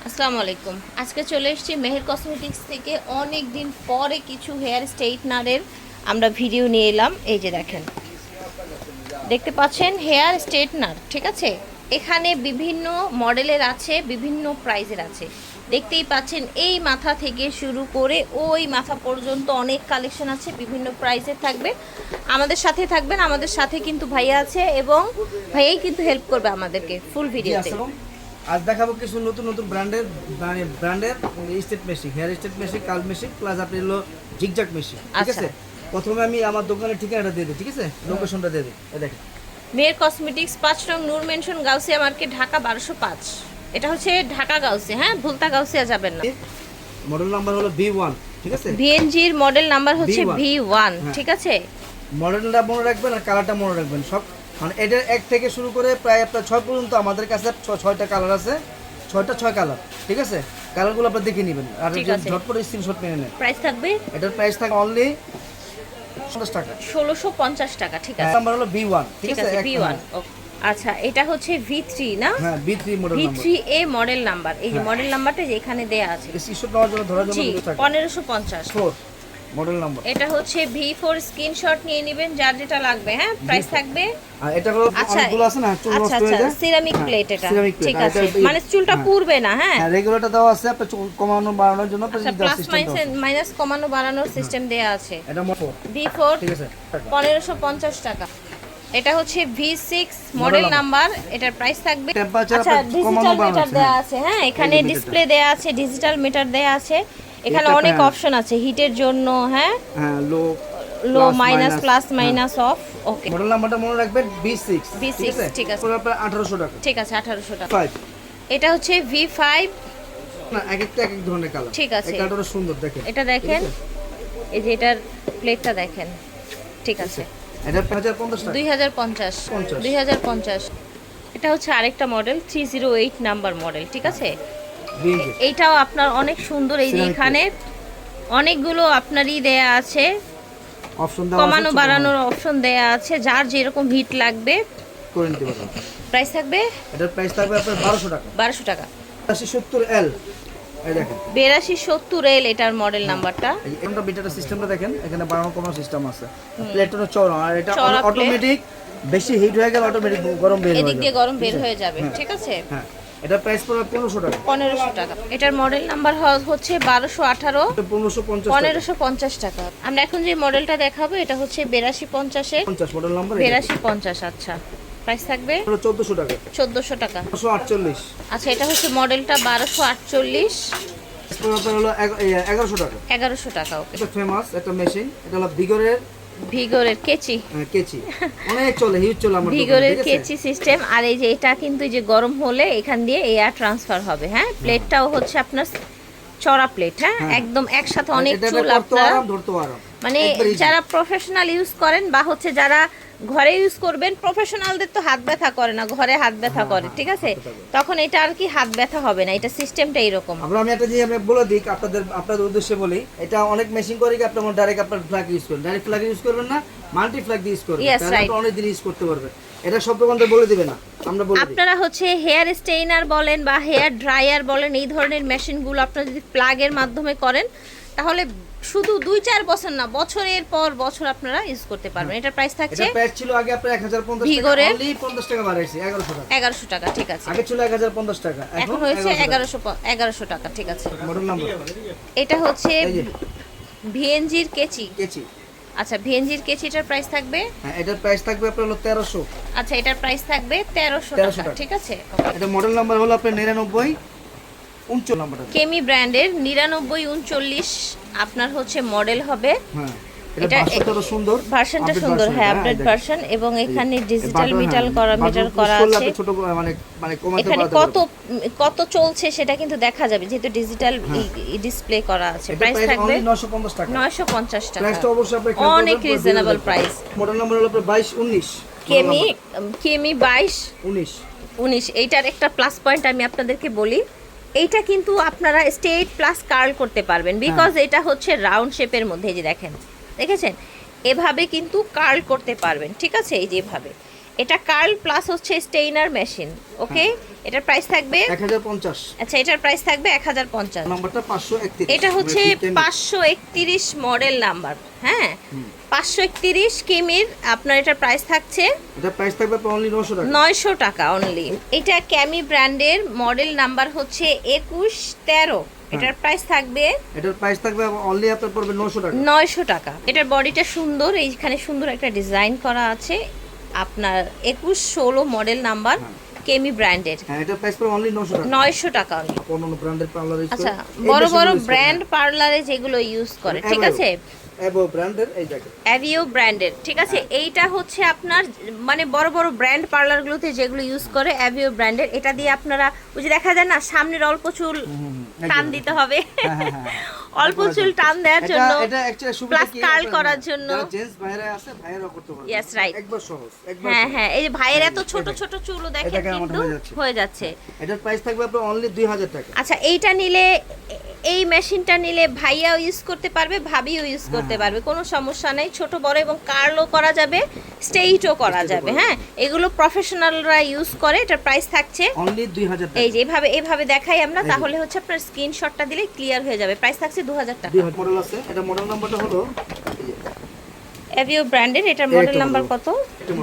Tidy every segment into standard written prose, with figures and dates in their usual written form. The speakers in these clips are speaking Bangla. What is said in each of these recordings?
আসসালামু আলাইকুম। আজকে চলে এসেছি মেহের কসমেটিক্স থেকে অনেক দিন পরে কিছু হেয়ার স্ট্রেটনারের আমরা ভিডিও নিয়ে এলাম। এই যে দেখেন, দেখতে পাচ্ছেন হেয়ার স্ট্রেটনার, ঠিক আছে। এখানে বিভিন্ন মডেলের আছে, বিভিন্ন প্রাইজের আছে। দেখতেই পাচ্ছেন এই মাথা থেকে শুরু করে ওই মাথা পর্যন্ত অনেক কালেকশন আছে, বিভিন্ন প্রাইসের থাকবে। আমাদের সাথে থাকবেন, আমাদের সাথে কিন্তু ভাইয়া আছে এবং ভাইয়াই কিন্তু হেল্প করবে আমাদেরকে ফুল ভিডিওতে। আজ দেখাবো কিছু নতুন নতুন ব্র্যান্ডের state machine, hair state machine, curl machine plus আপনি হলো জিগজাগ মেশিন, ঠিক আছে। প্রথমে আমি আমার দোকানের ঠিকানাটা দিয়ে দিই, ঠিক আছে, লোকেশনটা দিয়ে দিই। এই দেখেন, মেহের কসমেটিক্স ৫ নং নূর মেনশন, গাউসিয়া মার্কেট, ঢাকা ১২০৫। এটা হচ্ছে ঢাকা গাউসিয়া, হ্যাঁ, ভুলতা গাউসিয়া যাবেন না। মডেল নাম্বার হলো V1, ঠিক আছে। ভিএনজির মডেল নাম্বার হচ্ছে V1, ঠিক আছে। মডেলটা মনে রাখবেন আর কালারটা মনে রাখবেন, সব মানে এটার ১ থেকে শুরু করে প্রায় আপনার ৬ পর্যন্ত আমাদের কাছে ৬টা কালার আছে, ৬ কালার, ঠিক আছে। কালারগুলো আপনি দেখে নেবেন আর ঝটপট স্ক্রিনশট নিয়ে নেন। প্রাইস থাকবে, এটার প্রাইস থাকে অনলি ১৬০ টাকা, ১৬৫০ টাকা, ঠিক আছে। নাম্বার হলো V1, ঠিক আছে, V1। আচ্ছা, এটা হচ্ছে V3 না? হ্যাঁ, V3 model number, V3A model number. এই যে মডেল নাম্বারটা যে এখানে দেয়া আছে, স্ক্রিনশট নেওয়ার জন্য ধরার জন্য ১৫৫০ মডেল নাম্বার। এটা হচ্ছে V4, স্ক্রিনশট নিয়ে নেবেন যার যেটা লাগবে। হ্যাঁ, প্রাইস থাকবে। আর এটা হলো অনেকগুলো আছে না, চুল নষ্ট হয়ে যায়, সিরামিক প্লেট, এটা ঠিক আছে, মানে চুলটা পুড়বে না। হ্যাঁ, রেগুলেটর দেওয়া আছে, আপনি চুল কমানো বাড়ানোর জন্য প্লাস মাইনাস কমানো বাড়ানোর সিস্টেম দেয়া আছে। এটা V4, ঠিক আছে, ১৫৫০ টাকা। এটা হচ্ছে V6 মডেল নাম্বার, এটার প্রাইস থাকবে। আচ্ছা, ডিজিটাল মিটার দেয়া আছে। হ্যাঁ, এখানে ডিসপ্লে দেয়া আছে, ডিজিটাল মিটার দেয়া আছে। এখানে অনেক অপশন আছে হিটের জন্য। হ্যাঁ, low minus plus minus off. Okay, model নাম্বারটা মনে রাখবেন V6, ঠিক আছে। পুরো আপনার 1800 টাকা, ঠিক আছে, 1800 টাকা। 5 এটা হচ্ছে V5 না, এক একটা এক এক ধরনের কালার, ঠিক আছে। এই কালারটা সুন্দর, দেখেন এটা দেখেন, এই যে এটার প্লেটটা দেখেন, ঠিক আছে। এটা 2050 টাকা, 2050। এটা হচ্ছে আরেকটা মডেল, 308 নাম্বার মডেল, ঠিক আছে। এইটাও আপনার অনেক সুন্দর। এই যে এখানে অনেকগুলো আপনারই দেয়া আছে, অপশন দেওয়া আছে, কমানো বাড়ানোর অপশন দেয়া আছে, যার যেরকম হিট লাগবে করে নিতে পারবেন। প্রাইস থাকবে, এটার প্রাইস থাকবে আপনার 1200 টাকা, 1200 টাকা। 8070L, এই দেখেন 8270L এটার মডেল নাম্বারটা। এটা বিটাটা সিস্টেমটা দেখেন, এখানে বাড়ানো কমানো সিস্টেম আছে, প্লেটটা চওড়া আর এটা চওড়া অটোমেটিক, বেশি হিট হয়ে গেলে অটোমেটিক গরম বের হয়ে এদিক যাবে, দিয়ে গরম বের হয়ে যাবে, ঠিক আছে। হ্যাঁ। এটা প্রাইস পড়বে 1500 টাকা, 1500 টাকা। এটার মডেল নাম্বার হচ্ছে 1218, 1550 টাকা। আমরা এখন যে মডেলটা দেখাবো এটা হচ্ছে 8250 এর 50 মডেল নাম্বার, 8250। আচ্ছা, প্রাইস থাকবে 1400 টাকা, 1400 টাকা। 1248। আচ্ছা, এটা হচ্ছে মডেলটা 1248, আপনার হলো 1100 টাকা, 1100 টাকা। ওকে, এটা ফেমাস একটা মেশিন, এটা হলো ভিগরের কেচি, কেচি, অনেক চলে, হিউজ চলে আমার দোকানে, ভিগরের ঠিক আছে? কেচি সিস্টেম। আর এই যে এটা কিন্তু যে গরম হলে এখান দিয়ে এয়ার ট্রান্সফার হবে। হ্যাঁ, প্লেটটাও হচ্ছে আপনার চড়া প্লেট। হ্যাঁ, একদম একসাথে অনেক চুল আপনার, মানে যারা প্রফেশনাল ইউজ করেন বা হচ্ছে যারা ঘরে ইউজ করবেন, প্রফেশনালদের তো হাত ব্যথা করে না, ঘরে হাত ব্যথা করে, ঠিক আছে, তখন এটা আর কি হাত ব্যথা হবে না। এটা সিস্টেমটা এরকম। আমি একটা জিনিস আমি বলে দিই আপনাদের উদ্দেশ্যে বলি, এটা অনেক মেশিন করে কি আপনার ডাইরেক্ট আপনার ফ্ল্যাগ ইউজ করবেন, ডাইরেক্ট ফ্ল্যাগ ইউজ করবেন না, মাল্টি ফ্ল্যাগ দিয়ে ইউজ করবেন, তাহলে অনেক দিন ইউজ করতে পারবেন। এটা সব দোকানদার বলে দিবে না, আমরা বলে দিই। আপনারা হচ্ছে হেয়ার স্টেইনার বলেন বা হেয়ার ড্রায়ার বলেন, এই ধরনের মেশিনগুলো আপনারা যদি প্লাগের মাধ্যমে করেন তাহলে শুধু 2-4 বছর না, বছরের পর বছর আপনারা ইউজ করতে পারবেন। এটার প্রাইস থাকছে, এটা প্রাইস ছিল আগে আপনার 1050 টাকা, অনলি 50 টাকা বাড়াইছে, 1100 টাকা, 1100 টাকা, ঠিক আছে। আগে ছিল 1050 টাকা, এখন হয়েছে 1100 টাকা, ঠিক আছে। মডেল নাম্বার এটা হচ্ছে ভিএনজির কেচি। কেচি, আচ্ছা, ভিএনজির কেচিটার প্রাইস থাকবে, হ্যাঁ, এটার প্রাইস থাকবে আপনার হলো 1300। আচ্ছা, এটার প্রাইস থাকবে 1300 টাকা, ঠিক আছে। এটা মডেল নাম্বার হলো আপনার 9939 নাম্বারটা, কেমি ব্র্যান্ডের 9939 আপনার হচ্ছে মডেল হবে। হ্যাঁ, এটা ভার্সনটা সুন্দর, ভার্সনটা সুন্দর, হ্যাঁ, আপডেট ভার্সন। এবং এখানে ডিজিটাল মিটার করা আছে, ছোট মানে কমাতে এখানে কত চলছে সেটা কিন্তু দেখা যাবে, যেহেতু ডিজিটাল ডিসপ্লে করা আছে। প্রাইস থাকবে 950 টাকা, 950 টাকা, প্রাইসটা অবশ্যই আপনি অনেক রিজনেবল প্রাইস। মডেল নাম্বার হলো আপনার 2219, কেমি 2219। এইটার একটা প্লাস পয়েন্ট আমি আপনাদেরকে বলি, এইটা কিন্তু আপনারা স্ট্রেট প্লাস কার্ল করতে পারবেন, বিকজ এটা হচ্ছে রাউন্ড শেপের মধ্যে। এই যে দেখেন, দেখেছেন, এভাবে কিন্তু কার্ল করতে পারবেন, ঠিক আছে, এই যে এভাবে। এটা কার্ল প্লাস হচ্ছে স্টেইনার মেশিন, ওকে। এটার প্রাইস থাকবে 1050। আচ্ছা, এটার প্রাইস থাকবে 1050। নাম্বারটা 531। এটা হচ্ছে 531 মডেল নাম্বার, হ্যাঁ 531 কিমির। আপনার এটার প্রাইস থাকছে, এটা প্রাইস থাকবে অনলি 900 টাকা। 900 টাকা অনলি। এটা ক্যামি ব্র্যান্ডের, মডেল নাম্বার হচ্ছে 2113। এটার প্রাইস থাকবে, এটার প্রাইস থাকবে অনলি আপনার পড়বে 900 টাকা। 900 টাকা। এটার বডিটা সুন্দর, এইখানে সুন্দর একটা ডিজাইন করা আছে। আপনার 2116 মডেল নাম্বার, কেমি ব্র্যান্ডের। হ্যাঁ, এটার প্রাইস পড়বে অনলি 900 টাকা। 900 টাকা অনলি। অন্য ব্র্যান্ডের পার্লার ইউজ করে। আচ্ছা, বড় বড় ব্র্যান্ড পার্লারে যেগুলো ইউজ করে, ঠিক আছে, এভো ব্র্যান্ডের এই জ্যাকেট, অ্যাভিও ব্র্যান্ডের, ঠিক আছে। এইটা হচ্ছে আপনার মানে বড় বড় ব্র্যান্ড পার্লারগুলোতে যেগুলো ইউজ করে অ্যাভিও ব্র্যান্ডের। এটা দিয়ে আপনারা ওই যে দেখা যায় না সামনের অল্প চুল টান দিতে হবে, অল্প চুল টান দেওয়ার জন্য, এটা অ্যাকচুয়ালি সুবিধা প্লাস কি কার্ল করার জন্য। জেন্টস ভাইরা আছে, ভাইরাও করতে পারবে। ইয়েস, রাইট, একবার সহজ, একবার হ্যাঁ সহজ। হ্যাঁ। এই যে ভাইয়ের এত ছোট ছোট চুলও দেখেন দেখেন আমার কিন্তু হয়ে যাচ্ছে। এটার প্রাইস থাকবে আপনার অনলি 2000 টাকা। আচ্ছা, এইটা নিলে, এই মেশিনটা নিলে ভাইয়াও ইউজ করতে পারবে, ভাবিও ইউজ করতে পারবে, কোনো সমস্যা নেই। ছোট বড় এবং কার্লও করা যাবে, স্ট্রেইটও করা যাবে, হ্যাঁ। এগুলো প্রফেশনালরা ইউজ করে। এটার প্রাইস থাকছে অনলি 2000 টাকা। এই যে এইভাবে দেখাই আমরা, তাহলে হচ্ছে আপনার স্ক্রিনশটটা দিলে ক্লিয়ার হয়ে যাবে। প্রাইস থাকছে 2000 টাকা। 2000 মডেল আছে। এটা মডেল নাম্বারটা হলো অ্যাভিও ব্র্যান্ডের। এটার মডেল নাম্বার কত?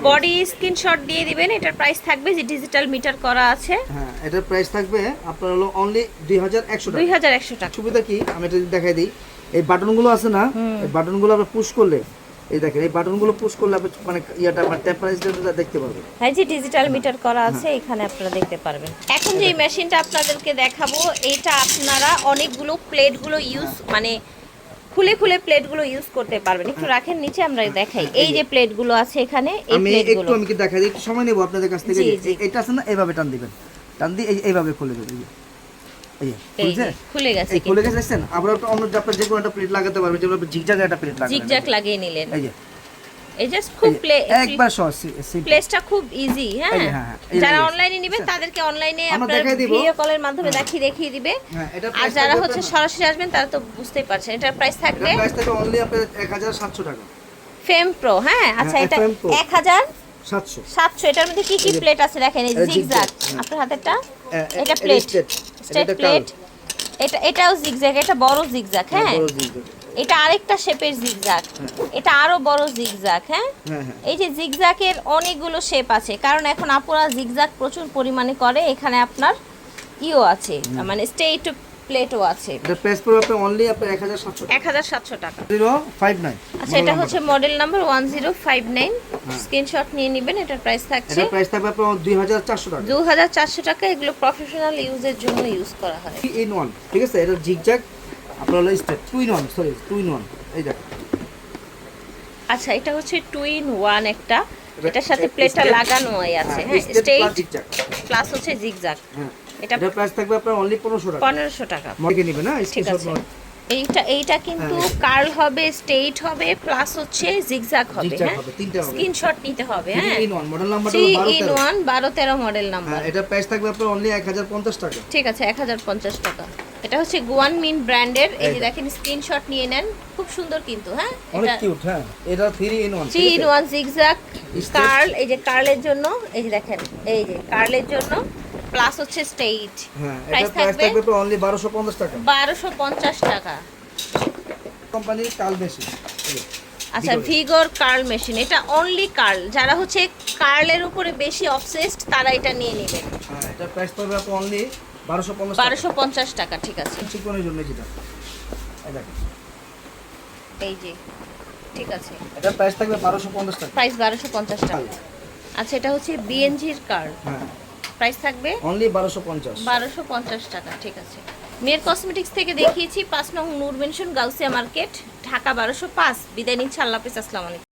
বডি স্ক্রিনশট দিয়ে দিবেন। এটার প্রাইস থাকবে, যে ডিজিটাল মিটার করা আছে। হ্যাঁ, এটার প্রাইস থাকবে আপনার হলো অনলি 2100 টাকা। 2100 টাকা। সুবিধা কি আমি এটা দেখাই দিই। এই বাটনগুলো আছে না, এই বাটনগুলো আপনি পুশ করলে, এই দেখেন এই বাটনগুলো পুশ করলে আপনি মানে ইয়াটা মানে টেম্পারেচারটা দেখতে পারবেন। হ্যাঁ, যে ডিজিটাল মিটার করা আছে এখানে আপনারা দেখতে পারবেন। এখন যে মেশিনটা আপনাদেরকে দেখাবো, এটা আপনারা অনেকগুলো প্লেটগুলো ইউজ মানে খুলে খুলে প্লেটগুলো ইউজ করতে পারবেন। একটু রাখেন নিচে, আমরা দেখাই। এই যে প্লেটগুলো আছে এখানে, এই প্লেটগুলো আমি কি দেখাই দিই, একটু সময় নেব আপনাদের কাছ থেকে। এটা আছে না, এইভাবে টান দিবেন, টান দিয়ে এইভাবে খুলে দেবেন। এই যে খুলে গেছে, খুলে গেছে দেখছেন। আবার একটা অন্য আপনার যে কোনো একটা প্লেট লাগাতে পারবেন, যেগুলো আপনি জিগজ্যাগ একটা প্লেট লাগাবেন, জিগজ্যাগ লাগিয়ে নিলেন। এই যে এই জাস্ট খুব একবার সহজ, প্লেসটা খুব ইজি, হ্যাঁ। হ্যাঁ, যারা অনলাইনে নেবেন তাদেরকে অনলাইনে আপনারা ভিডিও কলের মাধ্যমে দেখিয়ে দিবে। আর যারা হচ্ছে সরাসরি আসবেন তারা তো বুঝতেই পারছেন। এটার প্রাইস থাকবে, প্রাইস থাকবে অনলি আপনার 1700 টাকা। ফেম প্রো, হ্যাঁ। আচ্ছা, এটা 1700। এটার মধ্যে কি কি প্লেট আছে দেখেন, এই জিগজ্যাগ। আপনার হাতেরটা, এটা প্লেট, স্ট্রেট প্লেট। এটাও জিগজ্যাগ, এটা বড় জিগজ্যাগ, হ্যাঁ। এটা আরেকটা শেপের জিগজ্যাগ, এটা আরো বড় জিগজ্যাগ, হ্যাঁ। এই যে জিগজ্যাগের অনেকগুলো শেপ আছে, কারণ এখন আপনারা জিগজ্যাগ প্রচুর পরিমাণে করে। এখানে আপনার ইও আছে, মানে স্ট্রেট প্লেটও আছে। এটা প্রাইস পড়বে আপনার অনলি আপনার 1700 টাকা। 1059। আচ্ছা, এটা হচ্ছে মডেল নাম্বার 1059। স্ক্রিনশট নিয়ে নেবেন। এটার প্রাইস থাকছে, এটার প্রাইস থাকবে আপনার 2400 টাকা। 2400 টাকা। এগুলো প্রফেশনাল ইউজের জন্য ইউজ করা হয়। 3 in 1, ঠিক আছে। এটা জিগজ্যাগ আপনার হলো স্ট্রেট 2 in 1, সরি 2 in 1, এই দেখেন। আচ্ছা, এটা হচ্ছে 2 in 1 একটা। এটার সাথে প্লেটটা লাগানোই আছে, হ্যাঁ। স্ট্রেট প্লাস হচ্ছে জিগজ্যাগ। এটার প্রাইস থাকবে আপনার অনলি 1500 টাকা। 1500 টাকা। মডেল নেবেন না, ঠিক আছে। এইটা কিন্তু কার্ল হবে, স্ট্রেট হবে, প্লাস হচ্ছে জিগজ্যাগ হবে, হ্যাঁ। স্ক্রিনশট নিতে হবে, হ্যাঁ। 3 in 1 মডেল নাম্বারটা 3 in 1 12-13 মডেল নাম্বার। এটা প্রাইস থাকবে আপনার অনলি 1050 টাকা। ঠিক আছে, 1050 টাকা। এটা হচ্ছে গুয়ান মিন ব্র্যান্ডের। এই যে দেখেন, স্ক্রিনশট নিয়ে নেন। খুব সুন্দর কিন্তু, হ্যাঁ। অনেক কিউট, হ্যাঁ। এটা 3 in 1, 3 in 1 জিগজ্যাগ কার্ল। এই যে কার্লের জন্য, এই যে দেখেন, এই যে কার্লের জন্য প্লাস হচ্ছে স্ট্রেট। হ্যাঁ, এটা প্রাইস থাকবে অনলি 1250 টাকা। 1250 টাকা। কোম্পানির কার্ল মেশিন। আচ্ছা, ভিগর কার্ল মেশিন। এটা অনলি কার্ল, যারা হচ্ছে কার্লের উপরে বেশি অবসেসড তারা এটা নিয়ে নেবেন। হ্যাঁ, এটা প্রাইস পড়বে আপনার অনলি 1250 টাকা। ঠিক আছে, চিকনের জন্য যেটা, এই দেখেন, এই যে, ঠিক আছে। এটা প্রাইস থাকবে 1250 টাকা। প্রাইস 1250 টাকা। আচ্ছা, এটা হচ্ছে বিএনজির কার্ল। হ্যাঁ, প্রাইস থাকবে অনলি 1250। 1250 টাকা। ঠিক আছে। মেয়ের কসমেটিক্স থেকে দেখিয়েছি 5 নং নূর মেনশন, গাউসিয়া মার্কেট, ঢাকা 1205। বিদায় নিচ্ছি, আল্লাহ হাফেজ, আসসালামু আলাইকুম।